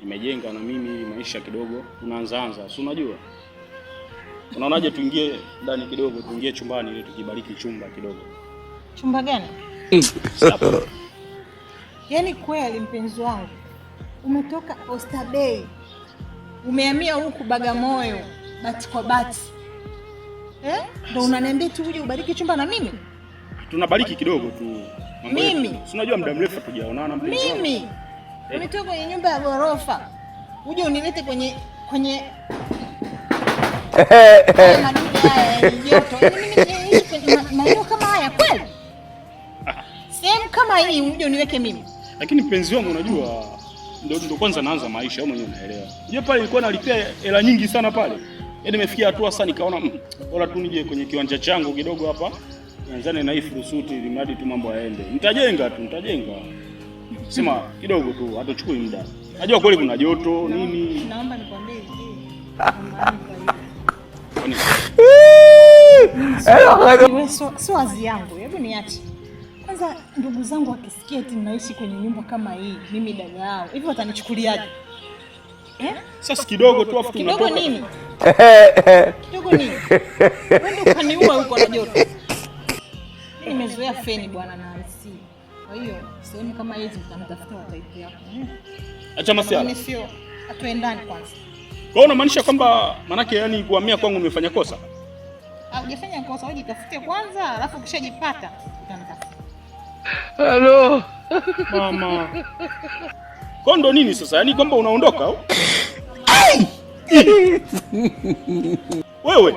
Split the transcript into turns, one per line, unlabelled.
nimejenga na mimi maisha kidogo tunaanzaanza. Si unajua? Unaonaje tuingie ndani kidogo, tuingie chumbani ili tukibariki chumba kidogo.
Chumba gani? Yaani kweli mpenzi wangu, umetoka Oysterbay, umehamia huku Bagamoyo, bati kwa bati. Ndio unaniambia tu uje ubariki chumba na mimi?
Tunabariki kidogo tu.
Mimi?
Si unajua muda mrefu tujaonana mpenzi wangu.
Mimi? Umetoka kwenye nyumba ya ghorofa, uje unilete kwenye maduka haya joto. Mimi kwenye maeneo kama haya kweli? Sehemu kama hii uje uniweke mimi?
Lakini mpenzi wangu unajua ndio kwanza naanza maisha, wewe mwenyewe unaelewa. Unajua pale nilikuwa nalipia hela nyingi sana pale. Yaani nimefikia hatua sasa nikaona bora tu nije kwenye kiwanja changu kidogo hapa. Nianzane na hii furusuti ili mradi tu mambo yaende. Nitajenga. Sema kidogo tu, hatochukui muda. Najua kweli kuna joto nini.
Naomba nikwambie hivi. Sio wazi yangu. Hebu niache. Kwanza ndugu zangu wakisikia eti naishi kwenye nyumba kama hii, mimi dada yao, hivi watanichukuliaje?
Sasa kidogo tu afu tunatoka.
Kidogo nini? Kidogo nini? Wewe ukaniua huko na joto. Mimi nimezoea feni bwana na AC. Kwa hiyo sehemu kama hizi mtamtafuta wataipu yako.
Acha masiala.
Mimi sio atuendane kwanza.
Kwa hiyo unamaanisha kwamba manake yani kuhamia kwangu umefanya kosa?
Hujafanya kosa, wewe jitafute kwanza, alafu ukishajipata utanitafuta.
Hello.
Mama. Kondo nini sasa? Yaani kwamba unaondoka au? Wewe